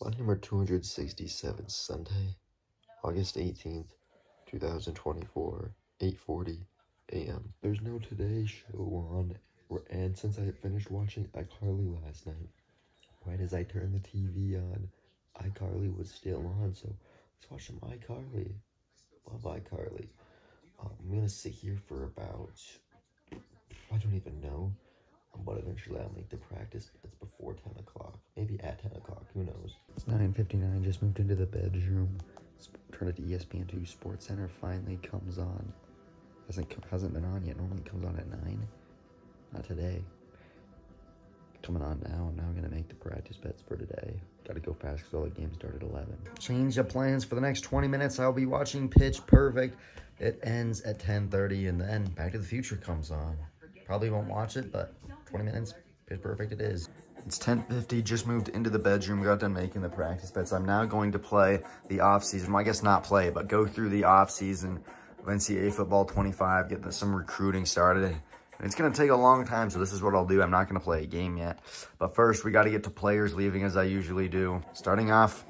Line number 267, Sunday, August 18th, 2024, 8:40 a.m. There's no Today Show on, and since I had finished watching iCarly last night, right as I turned the TV on, iCarly was still on, so let's watch some iCarly. Love iCarly. I'm gonna sit here for about, I don't even know, but eventually I'll make the practice. It's before 10 o'clock, maybe at 10 o'clock, who knows. It's 9:59, just moved into the bedroom. Turn it to ESPN2. Sports Center finally comes on. Hasn't been on yet. Normally it comes on at 9. Not today. Coming on now. I'm now going to make the practice bets for today. Got to go fast because all the games start at 11. Change of plans for the next 20 minutes. I'll be watching Pitch Perfect. It ends at 10:30, and then Back to the Future comes on. Probably won't watch it, but 20 minutes, Pitch Perfect it is. It's 10:50, just moved into the bedroom, got done making the practice bets. I'm now going to play the off-season. Well, I guess not play, but go through the off-season of NCAA Football 25, get some recruiting started. And it's going to take a long time, so this is what I'll do. I'm not going to play a game yet. But first, we got to get to players leaving as I usually do. Starting off,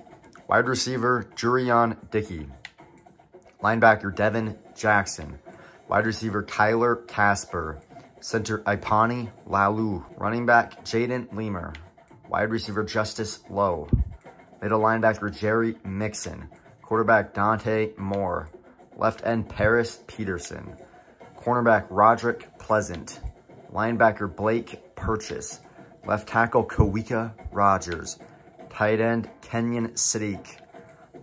wide receiver, Jurion Dickey. Linebacker, Devin Jackson. Wide receiver, Kyler Casper. Center, Ipani Lalu. Running back, Jaden Lemur. Wide receiver, Justice Lowe. Middle linebacker, Jerry Mixon. Quarterback, Dante Moore. Left end, Paris Peterson. Cornerback, Roderick Pleasant. Linebacker, Blake Purchase. Left tackle, Kawika Rogers. Tight end, Kenyon Sadiq.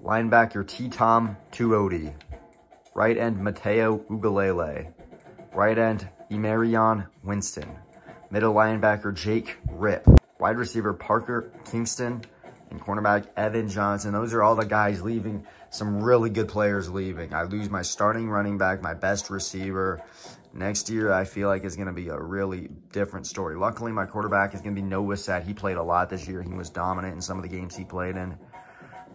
Linebacker, T-Tom Tuodi. Right end, Mateo Ugalele. Right end, Emarion Winston. Middle linebacker, Jake Ripp. Wide receiver, Parker Kingston. And cornerback, Evan Johnson. Those are all the guys leaving. Some really good players leaving. I lose my starting running back, my best receiver. Next year, I feel like it's going to be a really different story. Luckily, my quarterback is going to be Noah Sett. He played a lot this year. He was dominant in some of the games he played in.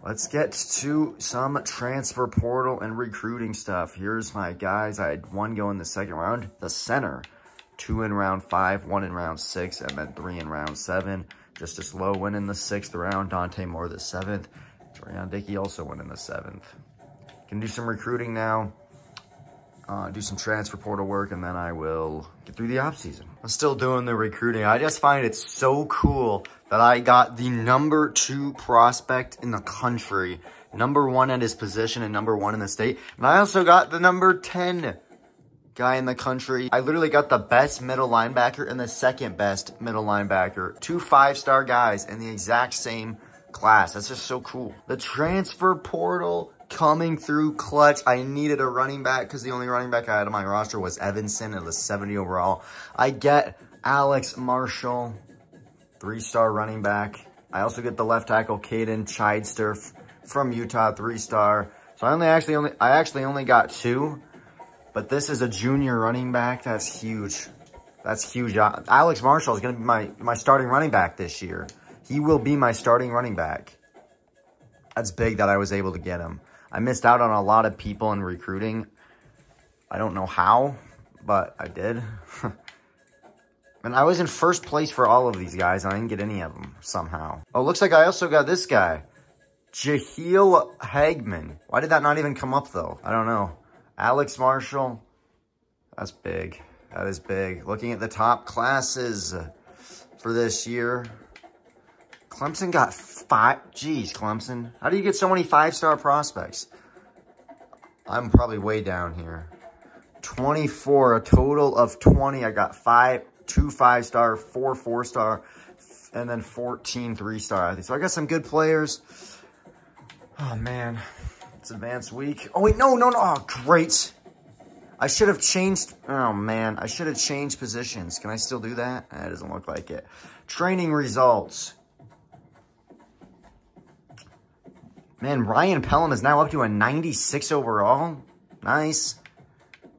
Let's get to some transfer portal and recruiting stuff. Here's my guys. I had one go in the second round. The center, 2 in round 5, 1 in round 6, and then 3 in round 7. Justice Lowe went in the 6th round. Dante Moore the 7th. Jurion Dickey also went in the 7th. Can do some recruiting now. Do some transfer portal work, and then I will get through the offseason. I'm still doing the recruiting. I just find it so cool that I got the number 2 prospect in the country, number 1 at his position and number 1 in the state. And I also got the number 10 guy in the country. I literally got the best middle linebacker and the second best middle linebacker. 2 5-star guys in the exact same class. That's just so cool. The transfer portal coming through clutch. I needed a running back because the only running back I had on my roster was Evanson. It was 70 overall. I get Alex Marshall, 3-star running back. I also get the left tackle Caden Chidester from Utah, 3-star. So I actually only got 2, but this is a junior running back. That's huge. That's huge. Alex Marshall is going to be my starting running back this year. He will be my starting running back. That's big that I was able to get him. I missed out on a lot of people in recruiting. I don't know how, but I did. And I was in first place for all of these guys. I didn't get any of them somehow. Oh, looks like I also got this guy. Jahiel Hagman. Why did that not even come up, though? I don't know. Alex Marshall. That's big. That is big. Looking at the top classes for this year. Clemson got 5. Jeez, Clemson. How do you get so many 5-star prospects? I'm probably way down here. 24, a total of 20. I got 2 5-star, 4 4-star, and then 14 3-star. I think. So I got some good players. Oh, man. It's advanced week. Oh, wait, no. Oh, great. I should have changed. Oh, man. I should have changed positions. Can I still do that? That doesn't look like it. Training results. Man, Ryan Pelham is now up to a 96 overall. Nice.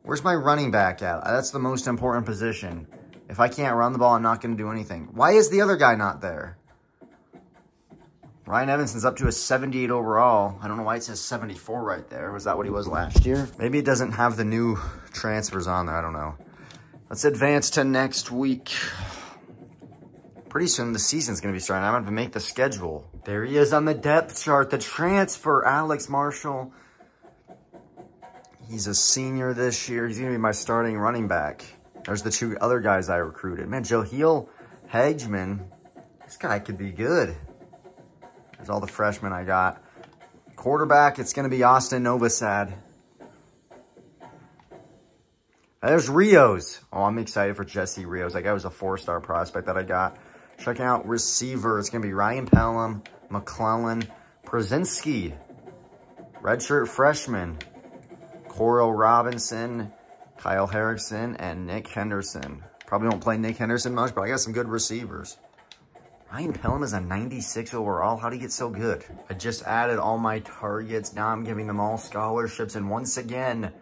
Where's my running back at? That's the most important position. If I can't run the ball, I'm not going to do anything. Why is the other guy not there? Ryan Evanson's up to a 78 overall. I don't know why it says 74 right there. Was that what he was last year? Maybe it doesn't have the new transfers on there. I don't know. Let's advance to next week. Pretty soon the season's going to be starting. I'm going to make the schedule. There he is on the depth chart. The transfer, Alex Marshall. He's a senior this year. He's going to be my starting running back. There's the 2 other guys I recruited. Man, Jaheel Hagman. This guy could be good. There's all the freshmen I got. Quarterback, it's going to be Austin Novosad. There's Rios. Oh, I'm excited for Jesse Rios. That guy was a 4-star prospect that I got. Check out receiver. It's going to be Ryan Pelham, McClellan, Przinski, redshirt freshman, Coral Robinson, Kyle Harrison, and Nick Henderson. Probably won't play Nick Henderson much, but I got some good receivers. Ryan Pelham is a 96 overall. How did he get so good? I just added all my targets. Now I'm giving them all scholarships. And once again,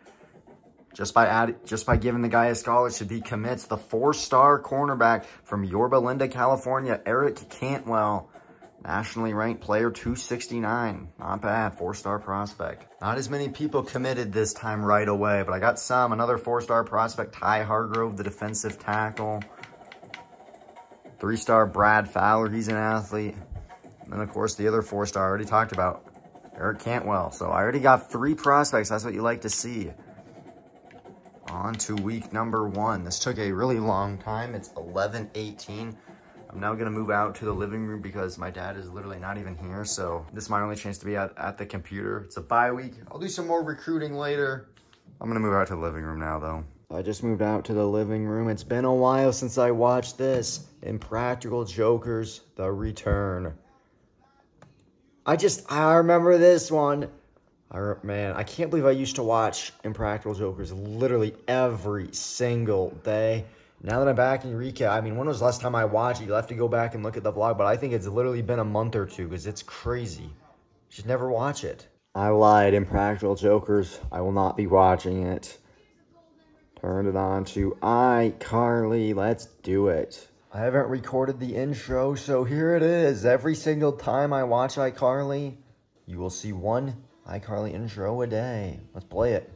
just by giving the guy a scholarship, he commits. The 4-star cornerback from Yorba Linda, California, Eric Cantwell. Nationally ranked player 269. Not bad. 4-star prospect. Not as many people committed this time right away, but I got some. Another 4-star prospect, Ty Hargrove, the defensive tackle. 3-star Brad Fowler, he's an athlete. And then, of course, the other 4-star I already talked about, Eric Cantwell. So I already got 3 prospects. That's what you like to see. On to week number 1. This took a really long time. It's 11:18. I'm now going to move out to the living room because my dad is literally not even here. So this is my only chance to be at the computer. It's a bye week. I'll do some more recruiting later. I'm going to move out to the living room now, though. I just moved out to the living room. It's been a while since I watched this. Impractical Jokers, The Return. I remember this one. Man, I can't believe I used to watch Impractical Jokers literally every single day. Now that I'm back in Eureka, I mean, when was the last time I watched it? You'll have to go back and look at the vlog, but I think it's literally been a month or 2 because it's crazy. You should never watch it. I lied, Impractical Jokers. I will not be watching it. Turned it on to iCarly. Let's do it. I haven't recorded the intro, so here it is. Every single time I watch iCarly, you will see one iCarly intro a day. Let's play it.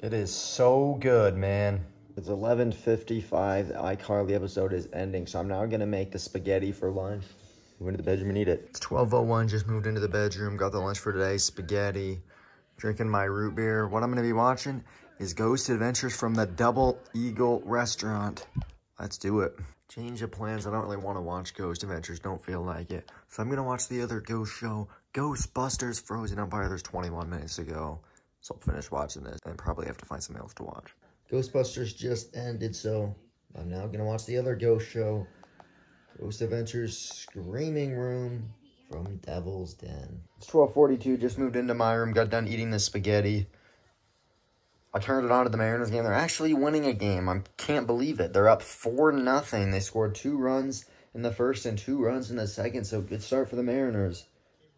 It is so good, man. It's 11:55. The iCarly episode is ending, so I'm now going to make the spaghetti for lunch. Go into the bedroom and eat it. It's 12:01. Just moved into the bedroom. Got the lunch for today. Spaghetti. Drinking my root beer. What I'm going to be watching is Ghost Adventures from the Double Eagle Restaurant. Let's do it. Change of plans. I don't really want to watch Ghost Adventures. Don't feel like it. So I'm going to watch the other ghost show, Ghostbusters Frozen Empire. There's 21 minutes to go. So I'll finish watching this and probably have to find something else to watch. Ghostbusters just ended, so I'm now going to watch the other ghost show, Ghost Adventures Screaming Room from Devil's Den. It's 12:42, just moved into my room, got done eating the spaghetti. I turned it on to the Mariners game. They're actually winning a game. I can't believe it. They're up 4-0. They scored 2 runs in the first and 2 runs in the second, so good start for the Mariners.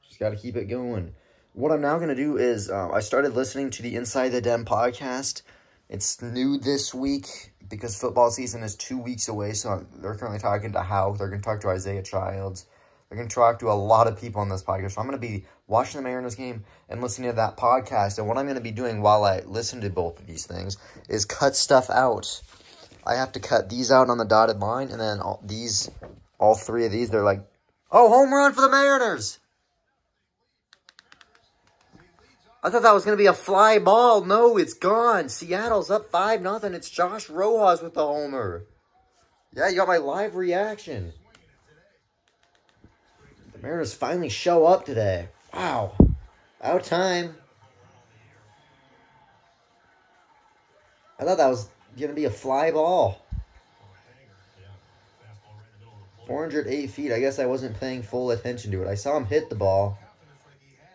Just got to keep it going. What I'm now going to do is I started listening to the Inside the Den podcast. It's new this week because football season is 2 weeks away. So they're currently talking to Houck. They're going to talk to Isaiah Childs. They're going to talk to a lot of people on this podcast. So I'm going to be watching the Mariners game and listening to that podcast. And what I'm going to be doing while I listen to both of these things is cut stuff out. I have to cut these out on the dotted line. And then all 3 of these, they're like, oh, home run for the Mariners. I thought that was going to be a fly ball. No, it's gone. Seattle's up 5-0. It's Josh Rojas with the homer. Yeah, you got my live reaction. The Mariners finally show up today. Wow. About time. I thought that was going to be a fly ball. 408 feet. I guess I wasn't paying full attention to it. I saw him hit the ball.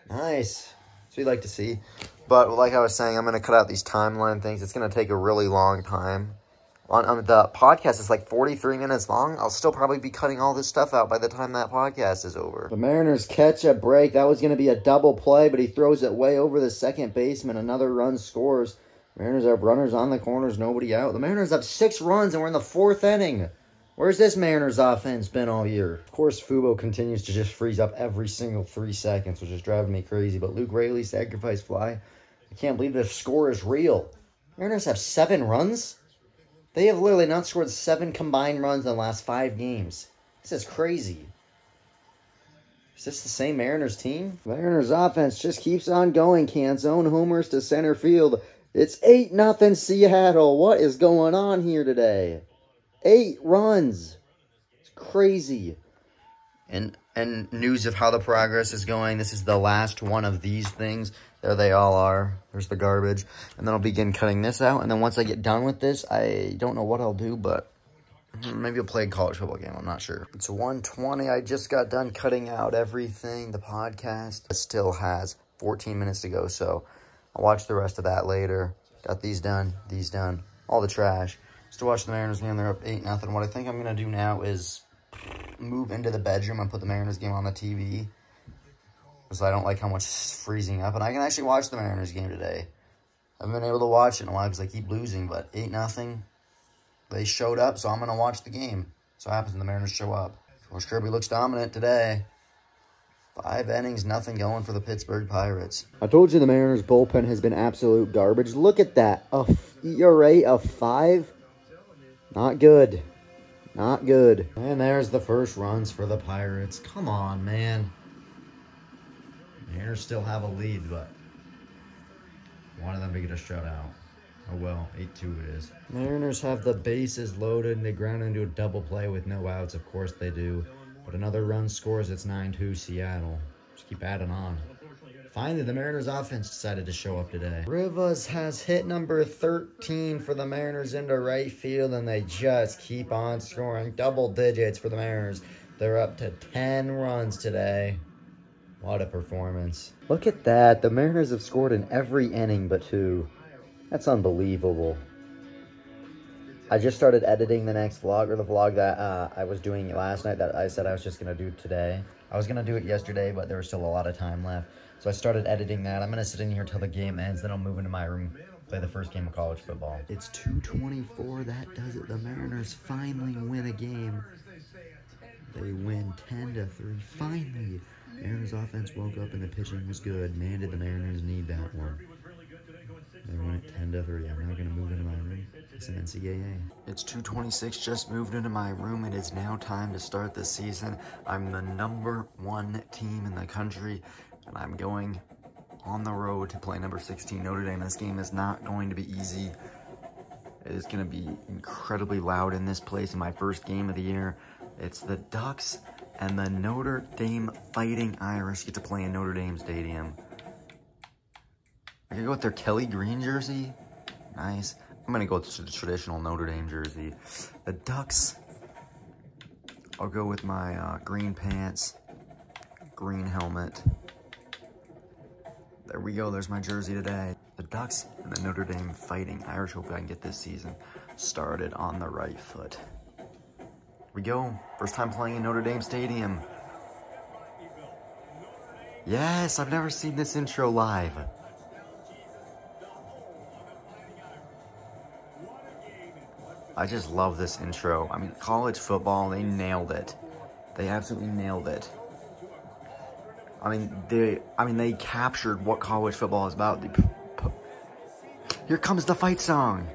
Nice. That's what you'd like to see. But like I was saying, I'm going to cut out these timeline things. It's going to take a really long time. On the podcast is like 43 minutes long. I'll still probably be cutting all this stuff out by the time that podcast is over. The Mariners catch a break. That was going to be a double play, but he throws it way over the second baseman. Another run scores. Mariners have runners on the corners, nobody out. The Mariners have 6 runs, and we're in the 4th inning. Where's this Mariners offense been all year? Of course, Fubo continues to just freeze up every single 3 seconds, which is driving me crazy. But Luke Raley, sacrifice fly. I can't believe the score is real. Mariners have 7 runs? They have literally not scored 7 combined runs in the last 5 games. This is crazy. Is this the same Mariners team? Mariners offense just keeps on going. Canzone homers to center field. It's 8-0 Seattle. What is going on here today? 8 runs. It's crazy. And news of how the progress is going. This is the last one of these things. There they all are. There's the garbage. And then I'll begin cutting this out. And then once I get done with this, I don't know what I'll do, but maybe I'll play a college football game. I'm not sure. It's 1:20. I just got done cutting out everything. The podcast still has 14 minutes to go, so I'll watch the rest of that later. Got these done, all the trash. Still watch the Mariners game. They're up 8-0. What I think I'm going to do now is move into the bedroom and put the Mariners game on the TV. Because I don't like how much it's freezing up. And I can actually watch the Mariners game today. I haven't been able to watch it in a while because I keep losing. But 8-0. They showed up, so I'm going to watch the game. So what happens when the Mariners show up? George Kirby looks dominant today. 5 innings, nothing going for the Pittsburgh Pirates. I told you the Mariners bullpen has been absolute garbage. Look at that. A ERA of 5. Not good. Not good. And there's the first runs for the Pirates. Come on, man. Mariners still have a lead, but one of them to get a shutout. Oh well, 8-2 it is. Mariners have the bases loaded and they ground into a double play with no outs. Of course they do. But another run scores. It's 9-2 Seattle. Just keep adding on. Finally, the Mariners offense decided to show up today. Rivas has hit number 13 for the Mariners into right field, and they just keep on scoring double digits for the Mariners. They're up to 10 runs today. What a performance. Look at that. The Mariners have scored in every inning but 2. That's unbelievable. I just started editing the next vlog, or the vlog that I was doing last night that I said I was just going to do today. I was going to do it yesterday, but there was still a lot of time left. So I started editing that. I'm going to sit in here till the game ends, then I'll move into my room, play the first game of college football. It's 2:24. That does it. The Mariners finally win a game. They win 10-3. Finally. Mariners offense woke up and the pitching was good. Man, did the Mariners need that one. They won it 10-3. I'm now going to move into my room. It's an NCAA. It's 2:26. Just moved into my room. It is now time to start the season. I'm the #1 team in the country, and I'm going on the road to play number 16 Notre Dame. This game is not going to be easy. It is going to be incredibly loud in this place in my first game of the year. It's the Ducks and the Notre Dame Fighting Irish get to play in Notre Dame Stadium. I could go with their Kelly Green jersey. Nice. I'm going to go with the traditional Notre Dame jersey. The Ducks, I'll go with my green pants, green helmet. There we go. There's my jersey today. The Ducks and the Notre Dame Fighting Irish. Hopefully I can get this season started on the right foot. Here we go. First time playing in Notre Dame Stadium. Yes, I've never seen this intro live. I just love this intro. I mean, college football, they nailed it. They absolutely nailed it. I mean, they captured what college football is about. Here comes the fight song.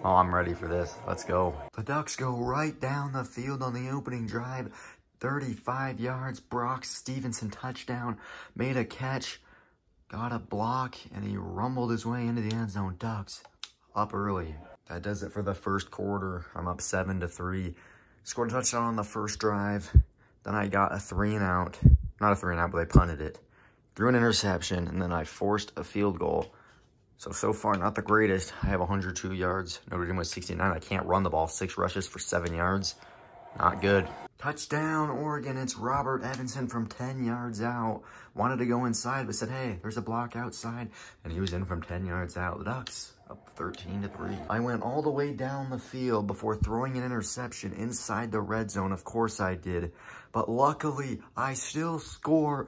Oh, I'm ready for this. Let's go. The Ducks go right down the field on the opening drive. 35 yards. Brock Stevenson touchdown. Made a catch. Got a block. And he rumbled his way into the end zone. Ducks up early. That does it for the first quarter. I'm up 7-3. Scored a touchdown on the first drive. Then I got a 3-and-out. Not a 3-and-out, but they punted it. Threw an interception, and then I forced a field goal. So far, not the greatest. I have 102 yards. Notre Dame was 69. I can't run the ball. 6 rushes for 7 yards. Not good. Touchdown, Oregon. It's Robert Evanson from 10 yards out. Wanted to go inside, but said, hey, there's a block outside. And he was in from 10 yards out. The Ducks up 13-3. I went all the way down the field before throwing an interception inside the red zone. Of course I did. But luckily, I still score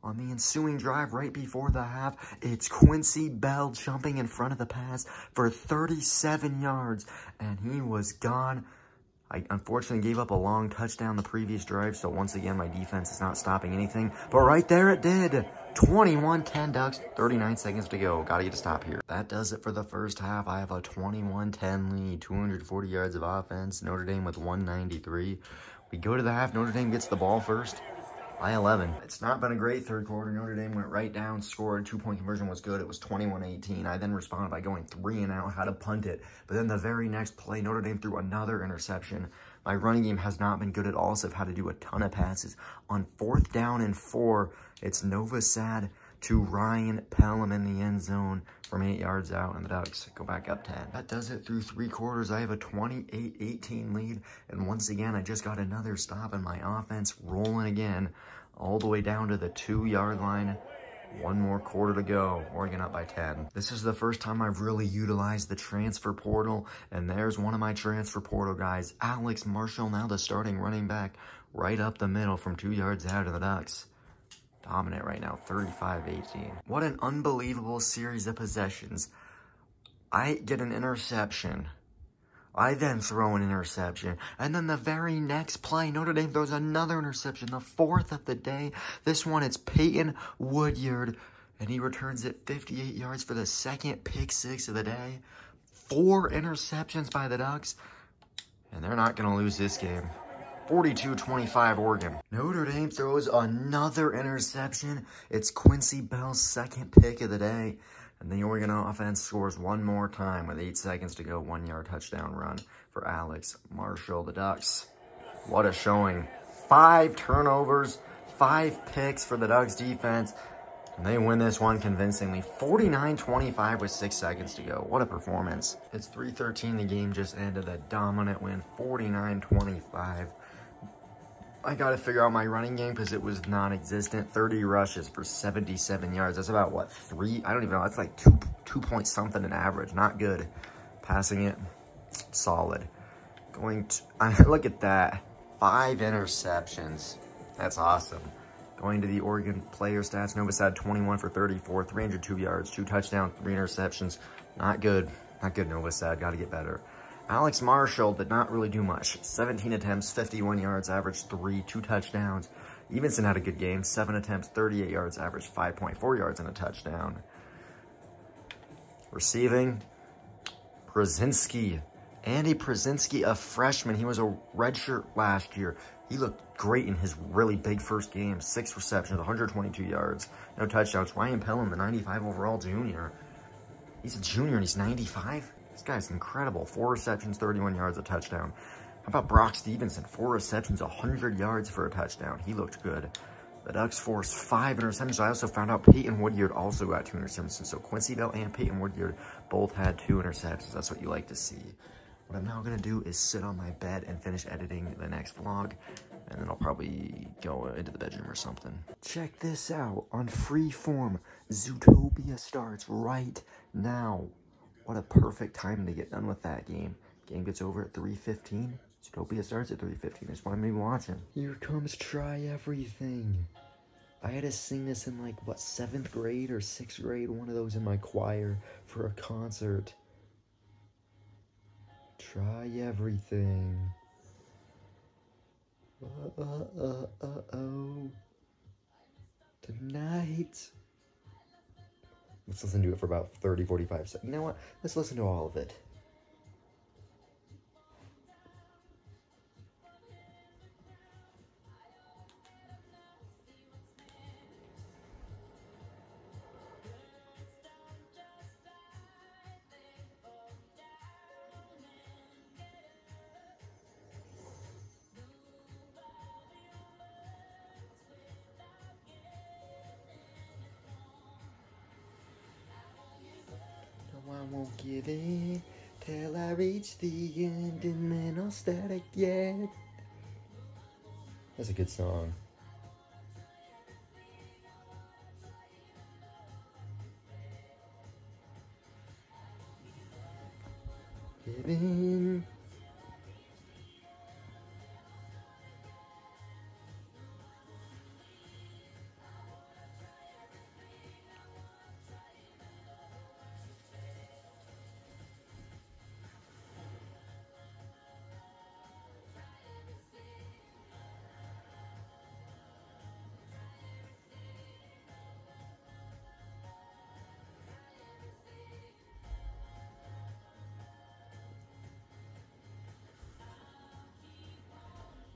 on the ensuing drive right before the half. It's Quincy Bell jumping in front of the pass for 37 yards, and he was gone. I unfortunately gave up a long touchdown the previous drive, so once again, my defense is not stopping anything. But right there it did. 21-10 Ducks, 39 seconds to go. Gotta get a stop here. That does it for the first half. I have a 21-10 lead, 240 yards of offense. Notre Dame with 193. We go to the half. Notre Dame gets the ball first by 11. It's not been a great third quarter. Notre Dame went right down, scored. 2-point conversion was good. It was 21-18. I then responded by going 3-and-out, had to punt it. But then the very next play, Notre Dame threw another interception. My running game has not been good at all, so I've had to do a ton of passes. On 4th down and 4, it's Novosad to Ryan Pelham in the end zone from 8 yards out, and the Ducks go back up 10. That does it through 3 quarters. I have a 28-18 lead, and once again, I just got another stop in my offense, rolling again, all the way down to the 2-yard line. 1 more quarter to go. Oregon up by 10. This is the first time I've really utilized the transfer portal, and there's one of my transfer portal guys, Alex Marshall, now the starting running back, right up the middle from 2 yards out of the Ducks. Dominant right now, 35-18. What an unbelievable series of possessions. I get an interception. I then throw an interception. And then the very next play, Notre Dame throws another interception, the 4th of the day. This one, it's Peyton Woodyard, and he returns it 58 yards for the 2nd pick 6 of the day. 4 interceptions by the Ducks, and they're not going to lose this game. 42-25 Oregon. Notre Dame throws another interception. It's Quincy Bell's 2nd pick of the day. And the Oregon offense scores 1 more time with 8 seconds to go. 1-yard touchdown run for Alex Marshall. The Ducks, what a showing. 5 turnovers, 5 picks for the Ducks defense. And they win this one convincingly. 49-25 with 6 seconds to go. What a performance. It's 3:13. The game just ended. A dominant win, 49-25. I got to figure out my running game because it was non-existent. 30 rushes for 77 yards. That's about, what, 3? I don't even know. That's like 2 point something an average. Not good. Passing it, solid. Look at that. 5 interceptions. That's awesome. Going to the Oregon player stats. Novosad 21 for 34, 302 yards, 2 touchdowns, 3 interceptions. Not good. Not good, Novosad. Got to get better. Alex Marshall did not really do much. 17 attempts, 51 yards, averaged 3, 2 touchdowns. Evenson had a good game. 7 attempts, 38 yards, averaged 5.4 yards and a touchdown. Receiving, Przinski. Andy Przinski, a freshman. He was a redshirt last year. He looked great in his really big first game. 6 receptions, 122 yards, no touchdowns. Ryan Pelham, the 95 overall junior. He's a junior and he's 95. This guy's incredible. 4 receptions, 31 yards, a touchdown. How about Brock Stevenson? 4 receptions, 100 yards for a touchdown. He looked good. The Ducks forced 5 interceptions. I also found out Peyton Woodyard also got 2 interceptions. So Quincy Bell and Peyton Woodyard both had 2 interceptions. That's what you like to see. What I'm now going to do is sit on my bed and finish editing the next vlog. And then I'll probably go into the bedroom or something. Check this out. On Freeform, Zootopia starts right now. What a perfect time to get done with that game. Game gets over at 3:15. Zootopia starts at 3:15. That's why I'm even watching. Here comes Try Everything. I had to sing this in, like, what, 7th grade or 6th grade? One of those in my choir for a concert. Try Everything. Uh-oh. Tonight. Let's listen to it for about 30, 45 seconds. You know what? Let's listen to all of it. won't give in till I reach the end, and then I'll start again. That's a good song. Give in.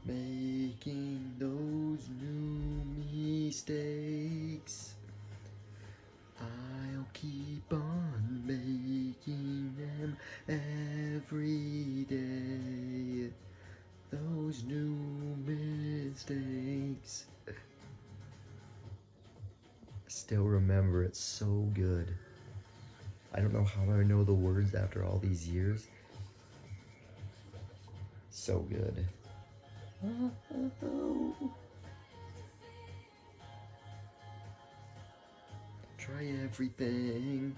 Making those new mistakes, I'll keep on making them every day. Those new mistakes. I still remember it so good. I don't know how I know the words after all these years. So good. Try everything.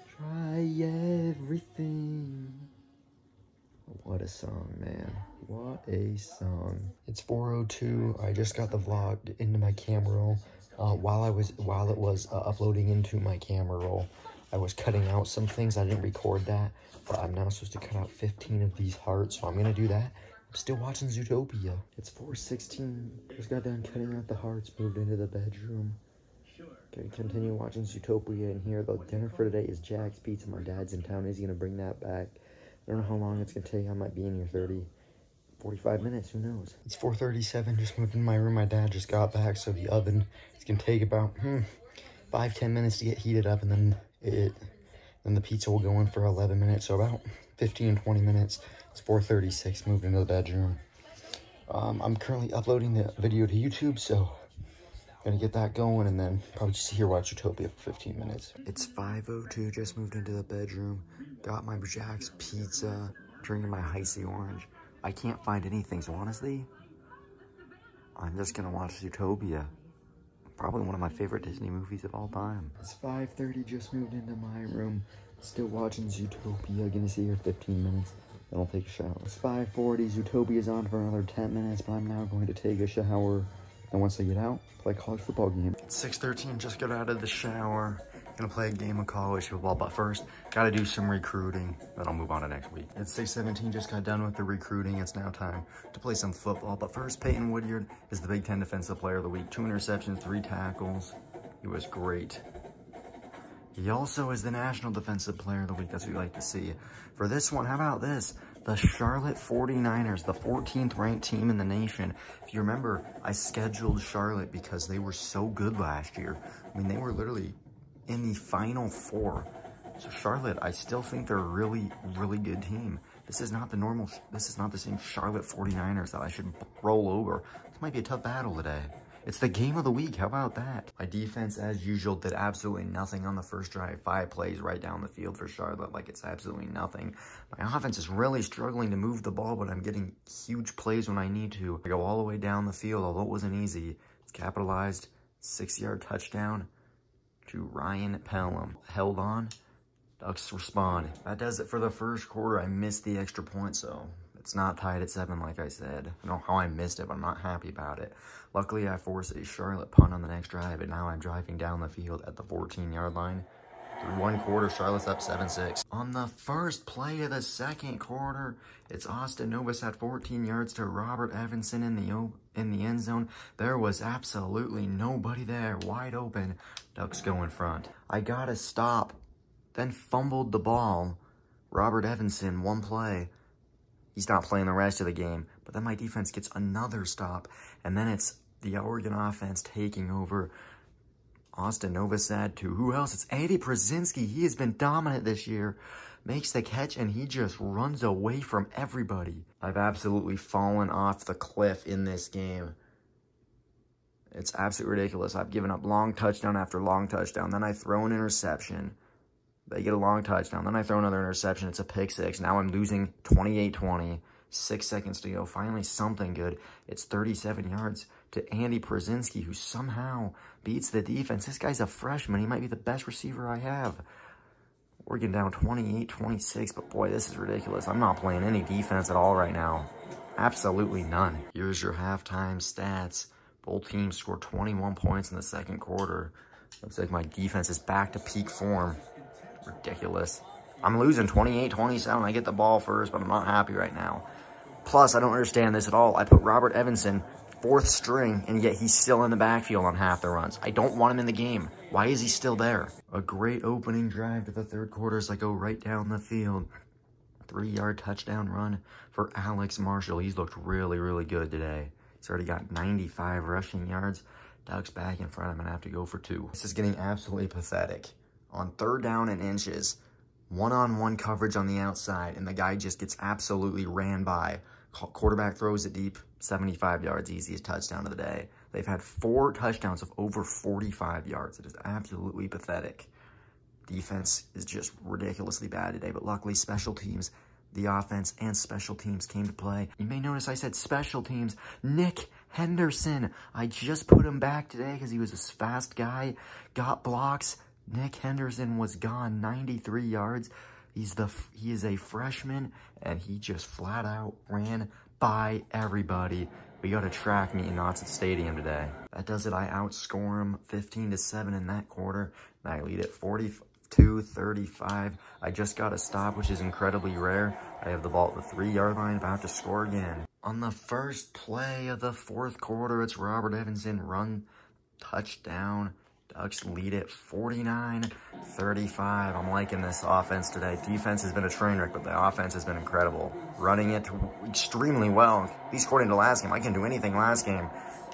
Try everything. What a song, man. What a song. It's 4:02. I just got the vlog into my camera roll. While it was uploading into my camera roll, I was cutting out some things. I didn't record that, but I'm now supposed to cut out 15 of these hearts, so I'm gonna do that. I'm still watching Zootopia. It's 4:16. Just got done cutting out the hearts, moved into the bedroom. Okay, continue watching Zootopia in here. The dinner for today is Jack's Pizza. My dad's in town. He's gonna bring that back. I don't know how long it's gonna take. I might be in here 45 minutes, who knows? It's 4:37, just moved in my room. My dad just got back, so the oven is gonna take about 5-10 minutes to get heated up, and then the pizza will go in for 11 minutes, so about 15-20 minutes. It's 4:36, moved into the bedroom. I'm currently uploading the video to YouTube, so gonna get that going, and then probably just here watch Utopia for 15 minutes. It's 5:02, just moved into the bedroom, got my Jack's Pizza, drinking my icy orange. I can't find anything, so honestly, I'm just gonna watch Zootopia. Probably one of my favorite Disney movies of all time. It's 5:30, just moved into my room. Still watching Zootopia, gonna see here 15 minutes, then I'll take a shower. It's 5:40, Zootopia's on for another 10 minutes, but I'm now going to take a shower. And once I get out, play a college football game. It's 6:13, just got out of the shower. Gonna play a game of college football, but first, gotta do some recruiting. Then I'll move on to next week. It's 6:17, just got done with the recruiting. It's now time to play some football. But first, Peyton Woodyard is the Big Ten Defensive Player of the Week. 2 interceptions, 3 tackles. He was great. He also is the National Defensive Player of the Week. That's what we like to see. For this one, how about this? The Charlotte 49ers, the 14th ranked team in the nation. If you remember, I scheduled Charlotte because they were so good last year. I mean, they were literally in the Final Four. So Charlotte, I still think they're a really, really good team. This is not the same Charlotte 49ers that I should roll over. This might be a tough battle today. It's the game of the week. How about that? My defense, as usual, did absolutely nothing on the first drive. 5 plays right down the field for Charlotte, like it's absolutely nothing. My offense is really struggling to move the ball, but I'm getting huge plays when I need to. I go all the way down the field, although it wasn't easy. It's capitalized. 6-yard touchdown to Ryan Pelham. Held on. Ducks respond. That does it for the first quarter. I missed the extra point, so it's not tied at 7 like I said. I don't know how I missed it, but I'm not happy about it. Luckily, I forced a Charlotte punt on the next drive, and now I'm driving down the field at the 14-yard line. Through 1 quarter, Charlotte's up 7-6. On the first play of the second quarter, it's Austin Novosad 14 yards to Robert Evanson in the end zone. There was absolutely nobody there, wide open. Ducks go in front. I got to stop, then fumbled the ball. Robert Evanson, 1 play. He's not playing the rest of the game. But then my defense gets another stop, and then it's the Oregon offense taking over. Austin Novosad to who else? It's Andy Przinski. He has been dominant this year. Makes the catch, and he just runs away from everybody. I've absolutely fallen off the cliff in this game. It's absolutely ridiculous. I've given up long touchdown after long touchdown. Then I throw an interception. They get a long touchdown. Then I throw another interception. It's a pick six. Now I'm losing 28-20. 6 seconds to go. Finally, something good. It's 37 yards to Andy Przinski, who somehow beats the defense. This guy's a freshman. He might be the best receiver I have. Oregon down 28-26, but boy, this is ridiculous. I'm not playing any defense at all right now. Absolutely none. Here's your halftime stats. Both teams scored 21 points in the second quarter. Looks like my defense is back to peak form. Ridiculous. I'm losing 28-27. I get the ball first, but I'm not happy right now. Plus, I don't understand this at all. I put Robert Evanson 4th string, and yet he's still in the backfield on half the runs. I don't want him in the game. Why is he still there? A great opening drive to the third quarter as I go right down the field. 3-yard touchdown run for Alex Marshall. He's looked really, really good today. He's already got 95 rushing yards. Ducks back in front. I'm going to have to go for 2. This is getting absolutely pathetic. On 3rd down and inches, one-on-one coverage on the outside, and the guy just gets absolutely ran by. Quarterback throws it deep, 75 yards, easiest touchdown of the day. They've had 4 touchdowns of over 45 yards. It is absolutely pathetic. Defense is just ridiculously bad today, but luckily special teams, the offense and special teams came to play. You may notice I said special teams. Nick Henderson. I just put him back today because he was a fast guy, got blocks. Nick Henderson was gone, 93 yards. He is a freshman, and he just flat out ran by everybody. We got a track meet in Autzen Stadium today. That does it. I outscore him 15-7 in that quarter, and I lead it 42-35. I just got a stop, which is incredibly rare. I have the ball at the 3-yard line, about to score again. On the first play of the 4th quarter, it's Robert Evanson run touchdown. Ducks lead it 49-35. I'm liking this offense today. Defense has been a train wreck, but the offense has been incredible. Running it extremely well. At least according to last game. I can do anything last game.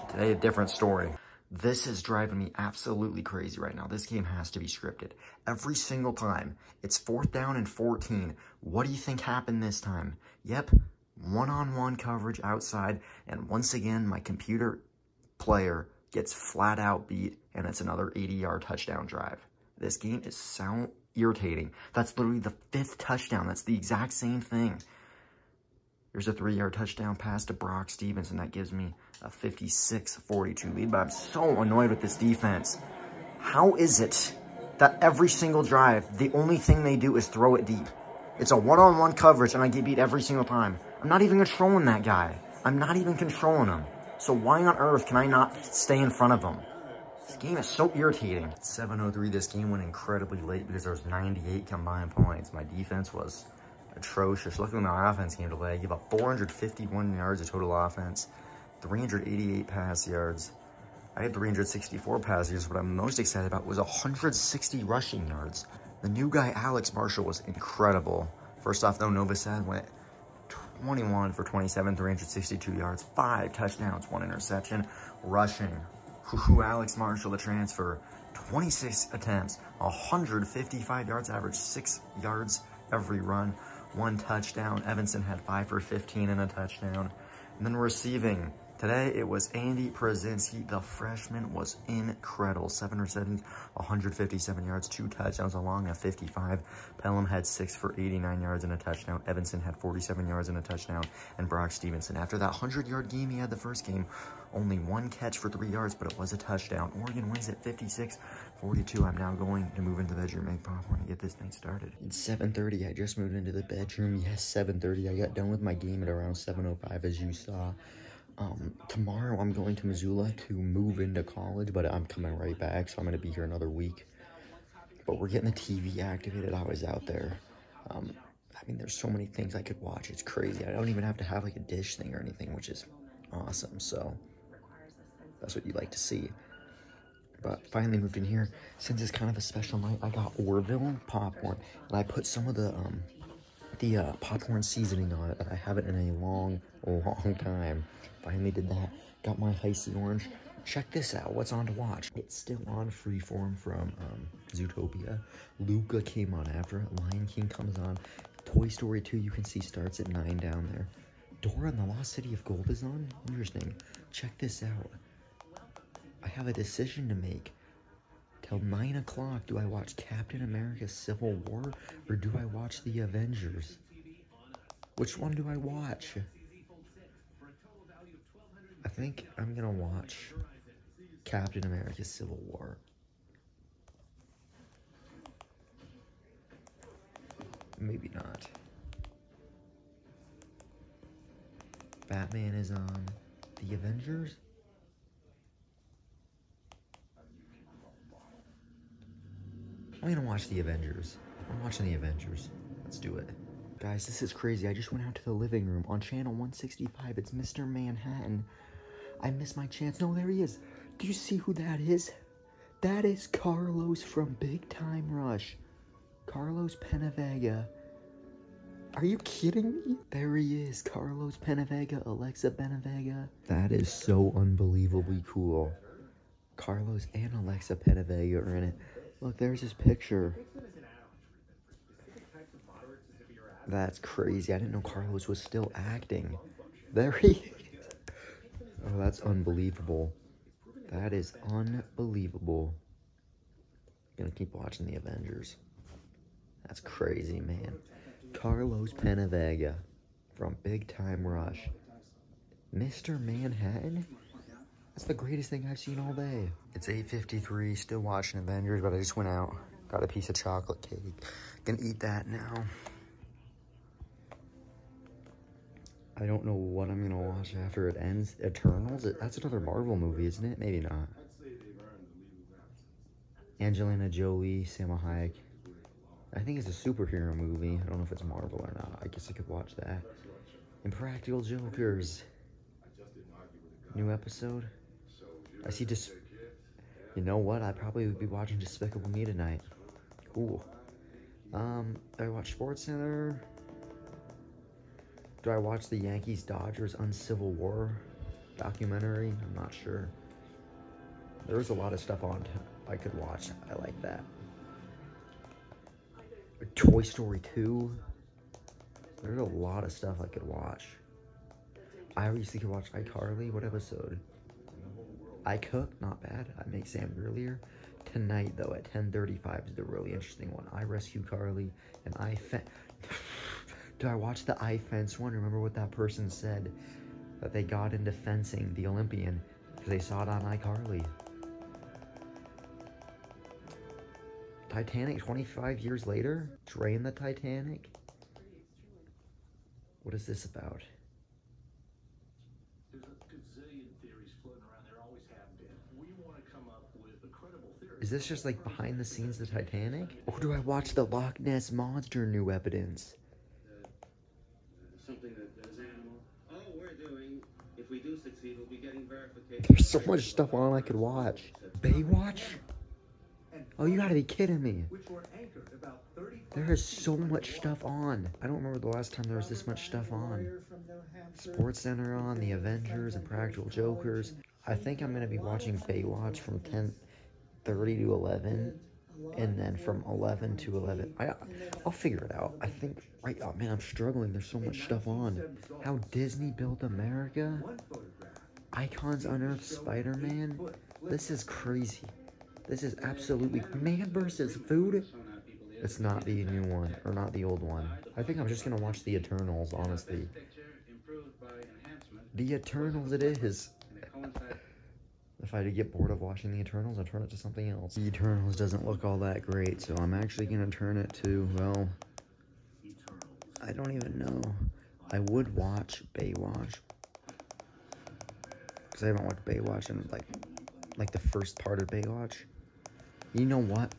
Today, a different story. This is driving me absolutely crazy right now. This game has to be scripted. Every single time. It's 4th down and 14. What do you think happened this time? Yep, one-on-one coverage outside. And once again, my computer player gets flat out beat, and it's another 80-yard touchdown drive. This game is so irritating. That's literally the 5th touchdown. That's the exact same thing. Here's a 3-yard touchdown pass to Brock Stevens, and that gives me a 56-42 lead. But I'm so annoyed with this defense. How is it that every single drive, the only thing they do is throw it deep? It's a one-on-one coverage, and I get beat every single time. I'm not even controlling that guy. I'm not even controlling him. So why on earth can I not stay in front of them? This game is so irritating. At 7:03, this game went incredibly late because there was 98 combined points. My defense was atrocious. Luckily, my offense came to play. I gave up 451 yards of total offense, 388 pass yards. I had 364 pass yards. What I'm most excited about was 160 rushing yards. The new guy, Alex Marshall, was incredible. First off, though, Nova Sad went 21 for 27, 362 yards, 5 touchdowns, 1 interception. Rushing, Alex Marshall, the transfer, 26 attempts, 155 yards, average 6 yards every run, 1 touchdown. Evanson had 5 for 15 and a touchdown. And then receiving, today it was Andy Przinski. The freshman was incredible. 7 receptions, 157 yards, 2 touchdowns along at 55. Pelham had 6 for 89 yards and a touchdown. Evanson had 47 yards and a touchdown. And Brock Stevenson, after that 100-yard game he had the first game, only 1 catch for 3 yards, but it was a touchdown. Oregon wins at 56-42. I'm now going to move into the bedroom, make popcorn, and get this thing started. It's 7:30. I just moved into the bedroom. Yes, 7:30. I got done with my game at around 7:05, as you saw. Tomorrow I'm going to Missoula to move into college, but I'm coming right back, so I'm going to be here another week. But we're getting the TV activated. I was out there. I mean, there's so many things I could watch. It's crazy. I don't even have to have like a dish thing or anything, which is awesome. So that's what you like to see. But finally moved in here. Since it's kind of a special night, I got Orville popcorn, and I put some of the popcorn seasoning on it, and I haven't in a long time. Finally did that. Got my Icy Orange. Check this out. What's on to watch? It's still on Freeform from Zootopia. Luca came on after it. Lion King comes on. Toy Story 2, you can see, starts at 9 down there. Dora and the Lost City of Gold is on. Interesting. Check this out. I have a decision to make. Till 9 o'clock, do I watch Captain America Civil War or do I watch The Avengers? Which one do I watch? I think I'm gonna watch Captain America Civil War. Maybe not. Batman is on The Avengers? I'm gonna watch The Avengers. I'm watching The Avengers. Let's do it. Guys, this is crazy. I just went out to the living room. On channel 165, it's Mr. Manhattan. I missed my chance. No, there he is. Do you see who that is? That is Carlos from Big Time Rush. Carlos Penavega. Are you kidding me? There he is. Carlos Penavega, Alexa Penavega. That is so unbelievably cool. Carlos and Alexa Penavega are in it. Look, there's his picture. That's crazy. I didn't know Carlos was still acting. There he is. Oh, that's unbelievable. That is unbelievable. I'm gonna keep watching The Avengers. That's crazy, man. Carlos Penavega from Big Time Rush. Mr. Manhattan? That's the greatest thing I've seen all day. It's 8:53, still watching Avengers, but I just went out, got a piece of chocolate cake. Gonna eat that now. I don't know what I'm gonna watch after it ends. Eternals? That's another Marvel movie, isn't it? Maybe not. Angelina Jolie, Salma Hayek. I think it's a superhero movie. I don't know if it's Marvel or not. I guess I could watch that. Impractical Jokers. New episode. I see just... You know what? I probably would be watching Despicable Me tonight. Cool. I watch SportsCenter. Do I watch the Yankees-Dodgers Uncivil War documentary? I'm not sure. There's a lot of stuff on I could watch. I like that. Toy Story 2. There's a lot of stuff I could watch. I obviously could watch iCarly. What episode? I Cook, not bad. I Make Sam Earlier. Tonight, though, at 10:35 is the really interesting one. I Rescue Carly and Do I watch the I Fence one? Remember what that person said? That they got into fencing, the Olympian, because they saw it on iCarly. Titanic 25 years later? Drain the Titanic? What is this about? There's a gazillion theories floating around. There always have been. We want to come up with a credible theory. Is this just like behind the scenes of the Titanic? Or do I watch the Loch Ness Monster new evidence? Something that is animal. All we're doing, if we do succeed, we'll be getting verification. There's so much stuff on I could watch. Baywatch? Oh, you gotta be kidding me. There is so much stuff on. I don't remember the last time there was this much stuff on. SportsCenter on, The Avengers, Impractical Jokers. I think I'm gonna be watching Baywatch from 10:30 to 11. And then from 11 to 11. I'll figure it out. I think, right, oh man, I'm struggling. There's so much stuff on. How Disney Built America. Icons Unearthed Spider-Man. This is crazy. This is absolutely... Man vs. Food? It's not the new one, or not the old one. I think I'm just gonna watch The Eternals, honestly. The Eternals it is. If I get bored of watching The Eternals, I'll turn it to something else. The Eternals doesn't look all that great, so I'm actually gonna turn it to, well... I don't even know. I would watch Baywatch. Because I haven't watched Baywatch in, like the first part of Baywatch. You know what?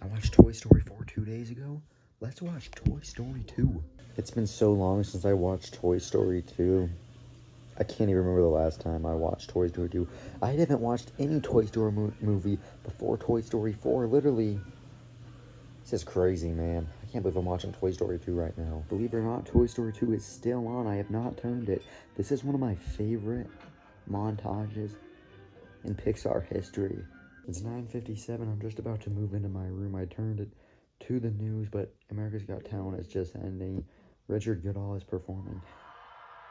I watched Toy Story 4 2 days ago. Let's watch Toy Story 2. It's been so long since I watched Toy Story 2. I can't even remember the last time I watched Toy Story 2. I haven't watched any Toy Story movie before Toy Story 4, literally. This is crazy, man. I can't believe I'm watching Toy Story 2 right now. Believe it or not, Toy Story 2 is still on. I have not turned it. This is one of my favorite montages in Pixar history. It's 9:57. I'm just about to move into my room. I turned it to the news, but America's Got Talent is just ending. Richard Goodall is performing.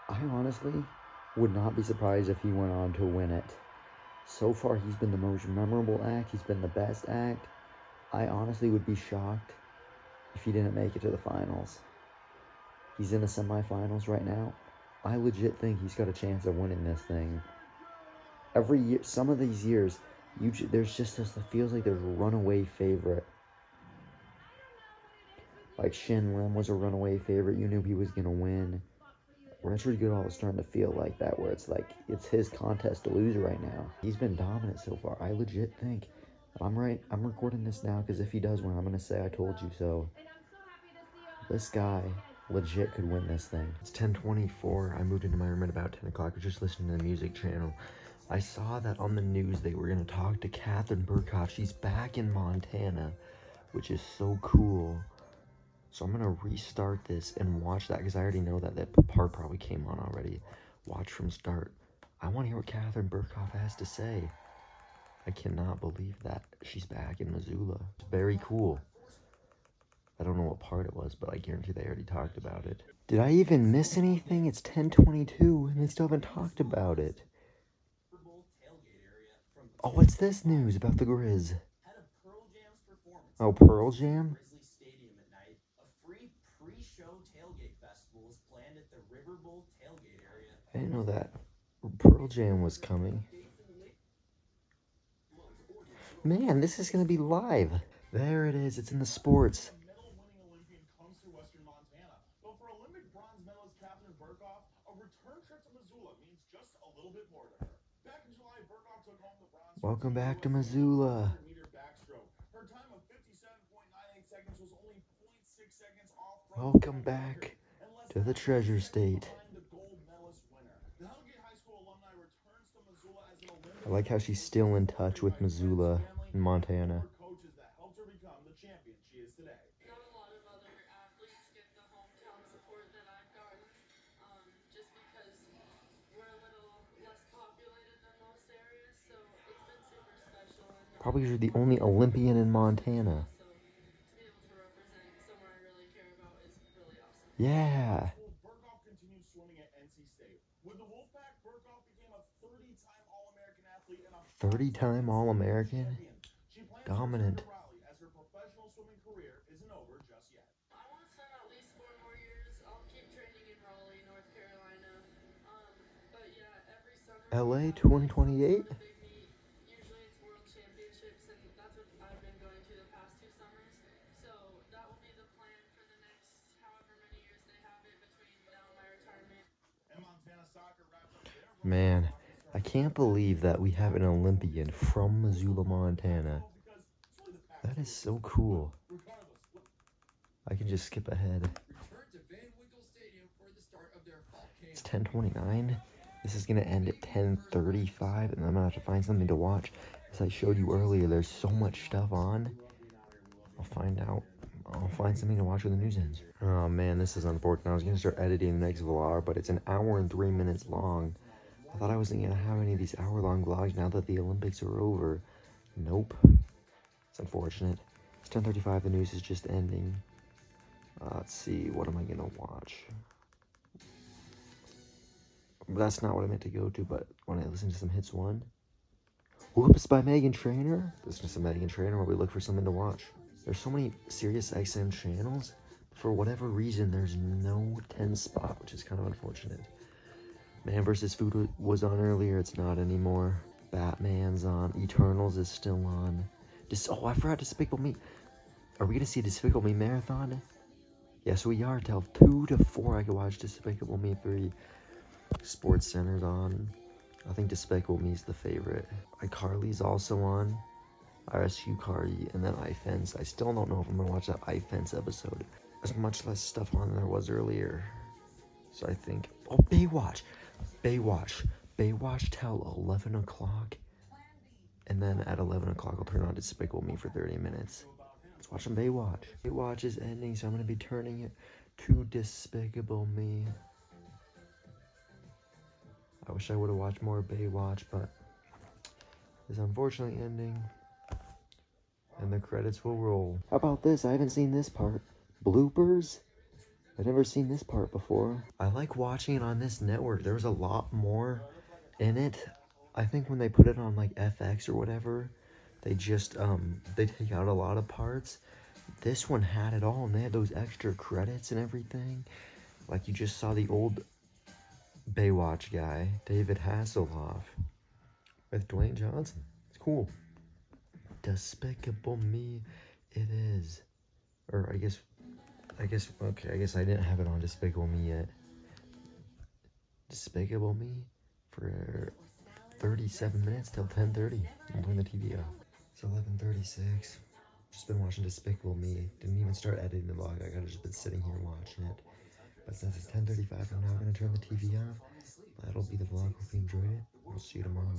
I honestly would not be surprised if he went on to win it. So far, he's been the most memorable act. He's been the best act. I honestly would be shocked if he didn't make it to the finals. He's in the semifinals right now. I legit think he's got a chance of winning this thing. Every year, some of these years, there's just this, it feels like there's a runaway favorite. Like Shin Lim was a runaway favorite. You knew he was going to win. Richard Goodall is starting to feel like that, where it's like it's his contest to lose right now. He's been dominant so far. I legit think, I'm right. I'm recording this now because if he does win, I'm going to say I told you so. This guy legit could win this thing. It's 10:24. I moved into my room at about 10 o'clock. We're just listening to the music channel. I saw that on the news they were going to talk to Catherine Burkhoff. She's back in Montana, which is so cool. So I'm going to restart this and watch that because I already know that part probably came on already. Watch from start. I want to hear what Catherine Burkhoff has to say. I cannot believe that she's back in Missoula. It's very cool. I don't know what part it was, but I guarantee they already talked about it. Did I even miss anything? It's 10:22 and they still haven't talked about it. Oh, what's this news about the Grizz? Oh, Pearl Jam? I didn't know that Pearl Jam was coming. Man, this is going to be live. There it is. It's in the sports. Welcome back to Missoula. Welcome back to the Treasure State. I like how she's still in touch with Missoula in Montana. Probably you're the only Olympian in Montana. Yeah. 30-time All-American? Dominant. LA 2028? Man, I can't believe that we have an Olympian from Missoula, Montana. That is so cool. I can just skip ahead. It's 10:29. This is going to end at 10:35, and I'm going to have to find something to watch. As I showed you earlier, there's so much stuff on. I'll find out. I'll find something to watch when the news ends. Oh man, this is unfortunate. I was going to start editing the next vlog, but it's an hour and 3 minutes long. I thought I wasn't going to have any of these hour-long vlogs now that the Olympics are over. Nope. It's unfortunate. It's 10:35. The news is just ending. Let's see. What am I going to watch? That's not what I meant to go to, but when I listen to some Hits 1. Whoops by Meghan Trainor. Listen to some Meghan Trainor while we look for something to watch. There's so many Sirius XM channels. For whatever reason, there's no 10 spot, which is kind of unfortunate. Man vs. Food was on earlier. It's not anymore. Batman's on. Eternals is still on. Oh, I forgot Despicable Me. Are we going to see a Despicable Me marathon? Yes, we are. Till 2 to 4, I could watch Despicable Me 3. Sports Center's on. I think Despicable Me is the favorite. iCarly's also on. RSU Cardi, and then iFence. I still don't know if I'm going to watch that iFence episode. There's much less stuff on than there was earlier. So I think... Oh, Baywatch! Baywatch till 11 o'clock. And then at 11 o'clock, I'll turn on Despicable Me for 30 minutes. Let's watch some Baywatch. Baywatch is ending, so I'm going to be turning it to Despicable Me. I wish I would have watched more Baywatch, but it's unfortunately ending. And the credits will roll. How about this? I haven't seen this part. Bloopers? I've never seen this part before. I like watching it on this network. There was a lot more in it I think when they put it on like FX or whatever, they just they take out a lot of parts. This one had it all, and they had those extra credits and everything. Like you just saw the old Baywatch guy, David Hasselhoff, with Dwayne Johnson. It's cool. Despicable Me, it is. Or I guess, okay, I guess I didn't have it on Despicable Me yet. Despicable Me for 37 minutes till 10:30. I'm turning the TV off. It's 11:36. Just been watching Despicable Me. Didn't even start editing the vlog. I could have just been sitting here watching it. But since it's 10:35, I'm now gonna turn the TV off. That'll be the vlog. Hope you enjoyed it. We'll see you tomorrow.